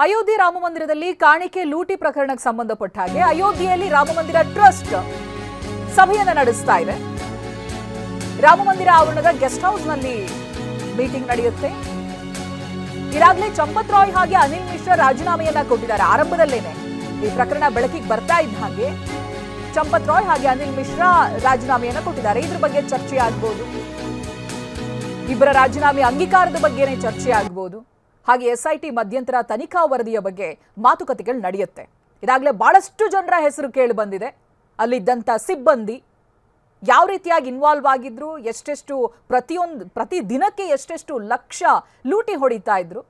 ಅಯೋಧ್ಯೆ ರಾಮ ಮಂದಿರದಲ್ಲಿ ಕಾಣಿಕೆ ಲೂಟಿ ಪ್ರಕರಣಕ್ಕೆ ಸಂಬಂಧಪಟ್ಟ ಹಾಗೆ ಅಯೋಧ್ಯೆಯಲ್ಲಿ ರಾಮ ಮಂದಿರ ಟ್ರಸ್ಟ್ ಸಭೆಯನ್ನು ನಡೆಸ್ತಾ ಇದೆ. ರಾಮ ಮಂದಿರ ಆವರಣದ ಗೆಸ್ಟ್ ಹೌಸ್ನಲ್ಲಿ ಮೀಟಿಂಗ್ ನಡೆಯುತ್ತೆ. ಈಗಾಗಲೇ ಚಂಪತ್ ರಾಯ್ ಹಾಗೆ ಅನಿಲ್ ಮಿಶ್ರಾ ರಾಜೀನಾಮೆಯನ್ನ ಕೊಟ್ಟಿದ್ದಾರೆ. ಆರಂಭದಲ್ಲೇನೆ ಈ ಪ್ರಕರಣ ಬೆಳಕಿಗೆ ಬರ್ತಾ ಇದ್ದ ಹಾಗೆ ಚಂಪತ್ ರಾಯ್ ಹಾಗೆ ಅನಿಲ್ ಮಿಶ್ರಾ ರಾಜೀನಾಮೆಯನ್ನ ಕೊಟ್ಟಿದ್ದಾರೆ. ಇದ್ರ ಬಗ್ಗೆ ಚರ್ಚೆ ಆಗ್ಬೋದು. ಇಬ್ಬರ ರಾಜೀನಾಮೆ ಅಂಗೀಕಾರದ ಬಗ್ಗೆನೇ ಚರ್ಚೆ ಆಗ್ಬೋದು. ಹಾಗೆ SIT ಮಧ್ಯಂತರ ತನಿಖಾ ವರದಿಯ ಬಗ್ಗೆ ಮಾತುಕತೆಗಳು ನಡೆಯುತ್ತೆ. ಇದಾಗಲೇ ಬಹಳಷ್ಟು ಜನರ ಹೆಸರು ಕೇಳಿ ಬಂದಿದೆ. ಅಲ್ಲಿದ್ದಂಥ ಸಿಬ್ಬಂದಿ ಯಾವ ರೀತಿಯಾಗಿ ಇನ್ವಾಲ್ವ್ ಆಗಿದ್ರು, ಎಷ್ಟೆಷ್ಟು ಪ್ರತಿ ದಿನಕ್ಕೆ ಎಷ್ಟೆಷ್ಟು ಲಕ್ಷ ಲೂಟಿ ಹೊಡಿತಾ ಇದ್ರು,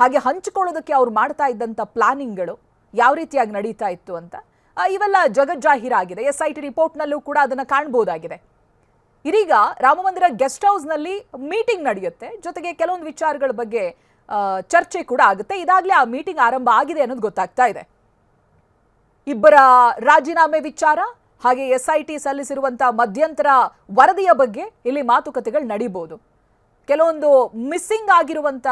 ಹಾಗೆ ಹಂಚಿಕೊಳ್ಳೋದಕ್ಕೆ ಅವ್ರು ಮಾಡ್ತಾ ಇದ್ದಂಥ ಪ್ಲಾನಿಂಗ್ಗಳು ಯಾವ ರೀತಿಯಾಗಿ ನಡೀತಾ ಇತ್ತು ಅಂತ ಇವೆಲ್ಲ ಜಗಜ್ಜಾಹೀರಾಗಿದೆ. SIT ರಿಪೋರ್ಟ್ನಲ್ಲೂ ಕೂಡ ಅದನ್ನು ಕಾಣ್ಬೋದಾಗಿದೆ. ಇದೀಗ ರಾಮಮಂದಿರ ಗೆಸ್ಟ್ ಹೌಸ್ನಲ್ಲಿ ಮೀಟಿಂಗ್ ನಡೆಯುತ್ತೆ. ಜೊತೆಗೆ ಕೆಲವೊಂದು ವಿಚಾರಗಳ ಬಗ್ಗೆ ಚರ್ಚೆ ಕೂಡ ಆಗುತ್ತೆ. ಇದಾಗಲೇ ಆ ಮೀಟಿಂಗ್ ಆರಂಭ ಆಗಿದೆ ಅನ್ನೋದು ಗೊತ್ತಾಗ್ತಾ ಇದೆ. ಇಬ್ಬರ ರಾಜೀನಾಮೆ ವಿಚಾರ ಹಾಗೆ SIT ಸಲ್ಲಿಸಿರುವಂತಹ ಮಧ್ಯಂತರ ವರದಿಯ ಬಗ್ಗೆ ಇಲ್ಲಿ ಮಾತುಕತೆಗಳು ನಡೀಬಹುದು. ಕೆಲವೊಂದು ಮಿಸ್ಸಿಂಗ್ ಆಗಿರುವಂತ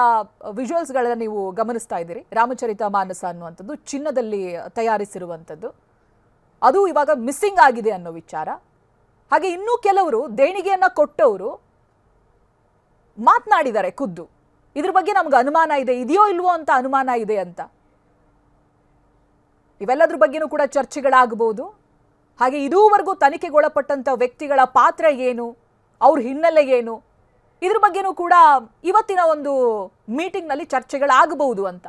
ವಿಜುವಲ್ಸ್ಗಳನ್ನ ನೀವು ಗಮನಿಸ್ತಾ ಇದ್ದೀರಿ. ರಾಮಚರಿತ ಮಾನಸ ಅನ್ನುವಂಥದ್ದು ಚಿನ್ನದಲ್ಲಿ ತಯಾರಿಸಿರುವಂಥದ್ದು, ಅದು ಇವಾಗ ಮಿಸ್ಸಿಂಗ್ ಆಗಿದೆ ಅನ್ನೋ ವಿಚಾರ. ಹಾಗೆ ಇನ್ನೂ ಕೆಲವರು ದೇಣಿಗೆಯನ್ನ ಕೊಟ್ಟವರು ಮಾತನಾಡಿದ್ದಾರೆ ಖುದ್ದು. ಇದ್ರ ಬಗ್ಗೆ ನಮ್ಗೆ ಅನುಮಾನ ಇದೆ, ಇದೆಯೋ ಇಲ್ವೋ ಅಂತ ಅನುಮಾನ ಇದೆ ಅಂತ. ಇವೆಲ್ಲದ್ರ ಬಗ್ಗೆನೂ ಕೂಡ ಚರ್ಚೆಗಳಾಗಬಹುದು. ಹಾಗೆ ಇದುವರೆಗೂ ತನಿಖೆಗೊಳಪಟ್ಟಂತ ವ್ಯಕ್ತಿಗಳ ಪಾತ್ರ ಏನು, ಅವ್ರ ಹಿನ್ನೆಲೆ ಏನು, ಇದ್ರ ಬಗ್ಗೆನೂ ಕೂಡ ಇವತ್ತಿನ ಒಂದು ಮೀಟಿಂಗ್ನಲ್ಲಿ ಚರ್ಚೆಗಳಾಗಬಹುದು ಅಂತ.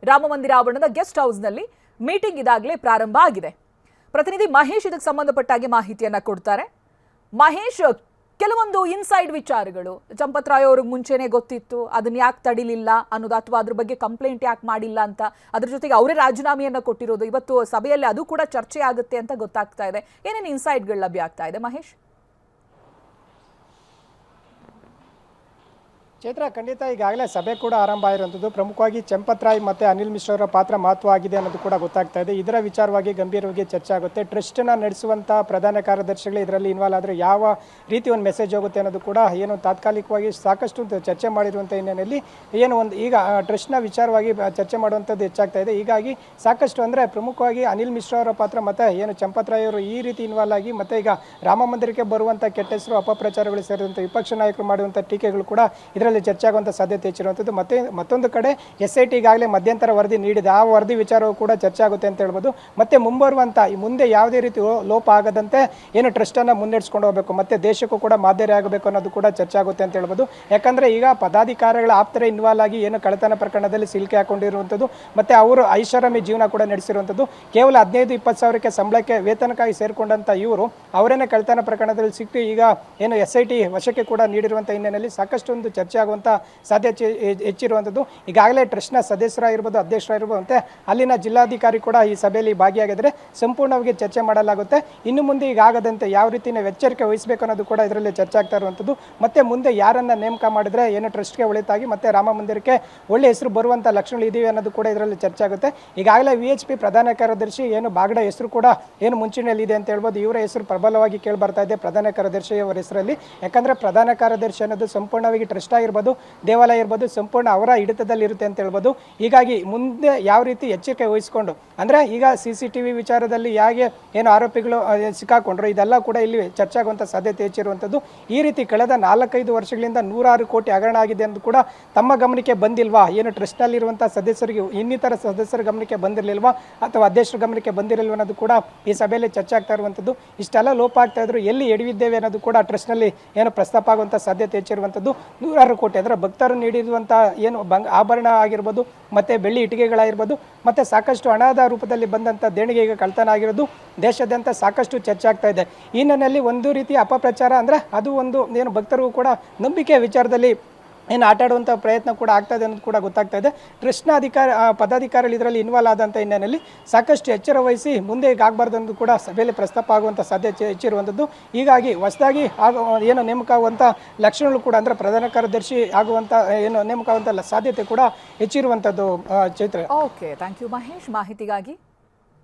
ರಾಮ ಮಂದಿರ ಆವರಣದ ಗೆಸ್ಟ್ ಹೌಸ್ನಲ್ಲಿ ಮೀಟಿಂಗ್ ಇದಾಗಲೇ ಪ್ರಾರಂಭ ಆಗಿದೆ. ಪ್ರತಿನಿಧಿ ಮಹೇಶ್ ಇದಕ್ಕೆ ಸಂಬಂಧಪಟ್ಟ ಹಾಗೆ ಮಾಹಿತಿಯನ್ನ ಕೊಡ್ತಾರೆ. ಮಹೇಶ್, ಕೆಲವೊಂದು ಇನ್ಸೈಡ್ ವಿಚಾರಗಳು ಚಂಪತ್ ರಾಯ್ ಅವ್ರಿಗೆ ಮುಂಚೆನೆ ಗೊತ್ತಿತ್ತು, ಅದನ್ನ ಯಾಕೆ ತಡಿಲಿಲ್ಲ ಅನ್ನೋದು, ಅಥವಾ ಅದ್ರ ಬಗ್ಗೆ ಕಂಪ್ಲೇಂಟ್ ಯಾಕೆ ಮಾಡಿಲ್ಲ ಅಂತ, ಅದ್ರ ಜೊತೆಗೆ ಅವರೇ ರಾಜೀನಾಮೆಯನ್ನ ಕೊಟ್ಟಿರೋದು, ಇವತ್ತು ಸಭೆಯಲ್ಲಿ ಅದು ಕೂಡ ಚರ್ಚೆ ಆಗುತ್ತೆ ಅಂತ ಗೊತ್ತಾಗ್ತಾ ಇದೆ. ಏನೇನು ಇನ್ಸೈಡ್ಗಳು ಲಭ್ಯ ಆಗ್ತಾ ಇದೆ ಮಹೇಶ್? ಚೈತ್ರ, ಖಂಡಿತ ಈಗಾಗಲೇ ಸಭೆ ಕೂಡ ಆರಂಭ ಆಗಿರುವಂಥದ್ದು. ಪ್ರಮುಖವಾಗಿ ಚಂಪತ್ ರಾಯ್ ಮತ್ತು ಅನಿಲ್ ಮಿಶ್ರಾ ಅವರ ಪಾತ್ರ ಮಹತ್ವವಾಗಿದೆ ಅನ್ನೋದು ಕೂಡ ಗೊತ್ತಾಗ್ತಾ ಇದೆ. ಇದರ ವಿಚಾರವಾಗಿ ಗಂಭೀರವಾಗಿ ಚರ್ಚೆ ಆಗುತ್ತೆ. ಟ್ರಸ್ಟನ್ನು ನಡೆಸುವಂಥ ಪ್ರಧಾನ ಕಾರ್ಯದರ್ಶಿಗಳು ಇದರಲ್ಲಿ ಇನ್ವಾಲ್ವ್ ಆದರೆ ಯಾವ ರೀತಿ ಒಂದು ಮೆಸೇಜ್ ಹೋಗುತ್ತೆ ಅನ್ನೋದು ಕೂಡ ಏನು ತಾತ್ಕಾಲಿಕವಾಗಿ ಸಾಕಷ್ಟು ಚರ್ಚೆ ಮಾಡಿರುವಂಥ ಹಿನ್ನೆಲೆಯಲ್ಲಿ ಏನು ಒಂದು ಈಗ ಟ್ರಸ್ಟ್ನ ವಿಚಾರವಾಗಿ ಚರ್ಚೆ ಮಾಡುವಂಥದ್ದು ಹೆಚ್ಚಾಗ್ತಾ ಇದೆ. ಹೀಗಾಗಿ ಸಾಕಷ್ಟು ಅಂದರೆ ಪ್ರಮುಖವಾಗಿ ಅನಿಲ್ ಮಿಶ್ರಾ ಅವರ ಪಾತ್ರ ಮತ್ತು ಏನು ಚಂಪತ್ ರಾಯ್ ಅವರು ಈ ರೀತಿ ಇನ್ವಾಲ್ವ್ ಆಗಿ ಮತ್ತು ಈಗ ರಾಮ ಮಂದಿರಕ್ಕೆ ಬರುವಂಥ ಕೆಟ್ಟ ಹೆಸರು, ಅಪಪ್ರಚಾರಗಳು ಸೇರಿದಂಥ ವಿಪಕ್ಷ ನಾಯಕರು ಮಾಡುವಂಥ ಟೀಕೆಗಳು ಕೂಡ ಚರ್ಚೆ ಆಗುವಂಥ ಸಾಧ್ಯತೆ ಹೆಚ್ಚಿರುವಂಥದ್ದು. ಮತ್ತೊಂದು ಕಡೆ SIT ಈಗಾಗಲೇ ಮಧ್ಯಂತರ ವರದಿ ನೀಡಿದೆ. ಆ ವರದಿ ವಿಚಾರವೂ ಕೂಡ ಚರ್ಚೆ ಆಗುತ್ತೆ ಅಂತ ಹೇಳ್ಬೋದು. ಮತ್ತೆ ಮುಂಬರುವಂಥ ಮುಂದೆ ಯಾವುದೇ ರೀತಿ ಲೋಪ ಆಗದಂತೆ ಏನು ಟ್ರಸ್ಟನ್ನು ಮುನ್ನಡೆಸ್ಕೊಂಡು ಹೋಗಬೇಕು, ಮತ್ತೆ ದೇಶಕ್ಕೂ ಕೂಡ ಮಾದರಿ ಆಗಬೇಕು ಅನ್ನೋದು ಕೂಡ ಚರ್ಚೆ ಆಗುತ್ತೆ ಅಂತ ಹೇಳ್ಬೋದು. ಯಾಕಂದರೆ ಈಗ ಪದಾಧಿಕಾರಿಗಳ ಆಪ್ತರೇ ಇನ್ವಾಲ್ವ್ ಆಗಿ ಏನು ಕಳ್ಳತನ ಪ್ರಕರಣದಲ್ಲಿ ಸಿಲುಕಿ ಹಾಕೊಂಡಿರುವಂಥದ್ದು, ಮತ್ತು ಅವರು ಐಷಾರಾಮಿ ಜೀವನ ಕೂಡ ನಡೆಸಿರುವಂಥದ್ದು. ಕೇವಲ 15-20 ಸಾವಿರಕ್ಕೆ ಸಂಬಳಕ್ಕೆ ವೇತನಕ್ಕಾಗಿ ಸೇರಿಕೊಂಡಂಥ ಇವರು ಅವರೇನೇ ಕಳ್ಳತನ ಪ್ರಕರಣದಲ್ಲಿ ಸಿಕ್ಕಿ ಈಗ ಏನು SIT ವಶಕ್ಕೆ ಕೂಡ ನೀಡಿರುವಂಥ ಹಿನ್ನೆಲೆಯಲ್ಲಿ ಸಾಕಷ್ಟು ಒಂದು ಚರ್ಚೆ ಆಗುವಂಥ ಸಾಧ್ಯತೆ ಹೆಚ್ಚಿರುವಂಥದ್ದು. ಈಗಾಗಲೇ ಟ್ರಸ್ಟ್ನ ಸದಸ್ಯರಾಗಿರ್ಬೋದು, ಅಧ್ಯಕ್ಷರಾಗಿರ್ಬೋದು, ಮತ್ತು ಅಲ್ಲಿನ ಜಿಲ್ಲಾಧಿಕಾರಿ ಕೂಡ ಈ ಸಭೆಯಲ್ಲಿ ಭಾಗಿಯಾಗಿದ್ದರೆ ಸಂಪೂರ್ಣವಾಗಿ ಚರ್ಚೆ ಮಾಡಲಾಗುತ್ತೆ. ಇನ್ನು ಮುಂದೆ ಈಗಾಗದಂತೆ ಯಾವ ರೀತಿ ನಾವು ಎಚ್ಚರಿಕೆ ವಹಿಸಬೇಕು ಅನ್ನೋದು ಕೂಡ ಇದರಲ್ಲಿ ಚರ್ಚೆ ಆಗ್ತಾ ಇರುವಂಥದ್ದು. ಮತ್ತು ಮುಂದೆ ಯಾರನ್ನು ನೇಮಕ ಮಾಡಿದ್ರೆ ಏನು ಟ್ರಸ್ಟ್ಗೆ ಒಳಿತಾಗಿ ಮತ್ತು ರಾಮ ಮಂದಿರಕ್ಕೆ ಒಳ್ಳೆ ಹೆಸರು ಬರುವಂಥ ಲಕ್ಷಣಗಳು ಇದೆಯೇ ಅನ್ನೋದು ಕೂಡ ಇದರಲ್ಲಿ ಚರ್ಚೆ ಆಗುತ್ತೆ. ಈಗಾಗಲೇ VHP ಪ್ರಧಾನ ಕಾರ್ಯದರ್ಶಿ ಏನು ಬಾಗಡ ಹೆಸರು ಕೂಡ ಏನು ಮುಂಚೂಣಿಯಲ್ಲಿ ಇದೆ ಅಂತ ಹೇಳ್ಬೋದು. ಇವರ ಹೆಸರು ಪ್ರಬಲವಾಗಿ ಕೇಳಿ ಬರ್ತಾ ಇದೆ ಪ್ರಧಾನ ಕಾರ್ಯದರ್ಶಿಯವರ ಹೆಸರಲ್ಲಿ. ಯಾಕಂದರೆ ಪ್ರಧಾನ ಕಾರ್ಯದರ್ಶಿ ಅನ್ನೋದು ಸಂಪೂರ್ಣವಾಗಿ ಟ್ರಸ್ಟ್ ಆಗಿರ್ಬೋದು, ದೇವಾಲಯ ಇರ್ಬೋದು, ಸಂಪೂರ್ಣ ಅವರ ಹಿಡಿತದಲ್ಲಿ ಇರುತ್ತೆ ಅಂತ ಹೇಳ್ಬೋದು. ಹೀಗಾಗಿ ಮುಂದೆ ಯಾವ ರೀತಿ ಎಚ್ಚರಿಕೆ ವಹಿಸಿಕೊಂಡು, ಅಂದರೆ ಈಗ CCTV ವಿಚಾರದಲ್ಲಿ ಹೇಗೆ ಏನು ಆರೋಪಿಗಳು ಸಿಕ್ಕಾಕೊಂಡ್ರು, ಇದೆಲ್ಲ ಕೂಡ ಇಲ್ಲಿ ಚರ್ಚೆ ಆಗುವಂಥ ಸಾಧ್ಯತೆ ಹೆಚ್ಚಿರುವಂಥದ್ದು. ಈ ರೀತಿ ಕಳೆದ 4-5 ವರ್ಷಗಳಿಂದ 106 ಕೋಟಿ ಹಗರಣ ಆಗಿದೆ ಎಂದು ಕೂಡ ತಮ್ಮ ಗಮನಕ್ಕೆ ಬಂದಿಲ್ವಾ, ಏನು ಟ್ರಸ್ಟ್ನಲ್ಲಿರುವಂಥ ಸದಸ್ಯರಿಗೆ ಇನ್ನಿತರ ಸದಸ್ಯರ ಗಮನಕ್ಕೆ ಬಂದಿರಲಿಲ್ವಾ ಅಥವಾ ಅಧ್ಯಕ್ಷರ ಗಮನಕ್ಕೆ ಬಂದಿರಲಿಲ್ವ ಅನ್ನೋದು ಕೂಡ ಈ ಸಭೆಯಲ್ಲಿ ಚರ್ಚೆ ಆಗ್ತಾ ಇರುವಂಥದ್ದು. ಇಷ್ಟೆಲ್ಲ ಲೋಪ ಆಗ್ತಾ ಇದ್ರು, ಎಲ್ಲಿ ಎಡವಿದ್ದೇವೆ ಅನ್ನೋದು ಕೂಡ ಟ್ರಸ್ಟ್ನಲ್ಲಿ ಏನು ಪ್ರಸ್ತಾಪ ಆಗುವಂಥ ಸಾಧ್ಯತೆ ಹೆಚ್ಚಿರುವಂಥದ್ದು. 106 ಕೋಟಿ ಅಂದರೆ ಭಕ್ತರು ನೀಡಿರುವಂಥ ಏನು ಆಭರಣ ಆಗಿರ್ಬೋದು, ಮತ್ತು ಬೆಳ್ಳಿ ಇಟ್ಟಿಗೆಗಳಾಗಿರ್ಬೋದು, ಮತ್ತು ಸಾಕಷ್ಟು ಹಣದ ರೂಪದಲ್ಲಿ ಬಂದಂಥ ದೇಣಿಗೆ ಈಗ ಕಳ್ತನ ಆಗಿರೋದು ದೇಶಾದ್ಯಂತ ಸಾಕಷ್ಟು ಚರ್ಚೆ ಆಗ್ತಾ ಇದೆ. ಈ ನಿಟ್ಟಿನಲ್ಲಿ ಒಂದು ರೀತಿ ಅಪಪ್ರಚಾರ ಅಂದರೆ ಅದು ಒಂದು ಏನು ಭಕ್ತರಿಗೂ ಕೂಡ ನಂಬಿಕೆಯ ವಿಚಾರದಲ್ಲಿ ಏನು ಆಟಾಡುವಂಥ ಪ್ರಯತ್ನ ಕೂಡ ಆಗ್ತಾ ಇದೆ ಅನ್ನೋದು ಕೂಡ ಗೊತ್ತಾಗ್ತಾ ಇದೆ. ಟ್ರಸ್ಟ್ನ ಪದಾಧಿಕಾರಿಗಳು ಇದರಲ್ಲಿ ಇನ್ವಾಲ್ವ್ ಆದಂಥ ಹಿನ್ನೆಲೆಯಲ್ಲಿ ಸಾಕಷ್ಟು ಎಚ್ಚರ ವಹಿಸಿ ಮುಂದೆ ಈಗ ಆಗಬಾರ್ದು ಅನ್ನೋದು ಕೂಡ ಸಭೆಯಲ್ಲಿ ಪ್ರಸ್ತಾಪ ಆಗುವಂಥ ಸಾಧ್ಯತೆ ಹೆಚ್ಚಿರುವಂಥದ್ದು. ಹೀಗಾಗಿ ಹೊಸದಾಗಿ ಏನು ನೇಮಕ ಆಗುವಂಥ ಲಕ್ಷಣಗಳು ಕೂಡ ಅಂದರೆ ಪ್ರಧಾನ ಕಾರ್ಯದರ್ಶಿ ಆಗುವಂಥ ಏನು ನೇಮಕ ಆಗುವಂಥ ಸಾಧ್ಯತೆ ಕೂಡ ಹೆಚ್ಚಿರುವಂಥದ್ದು. Chaitra, okay, thank you Mahesh ಮಾಹಿತಿಗಾಗಿ.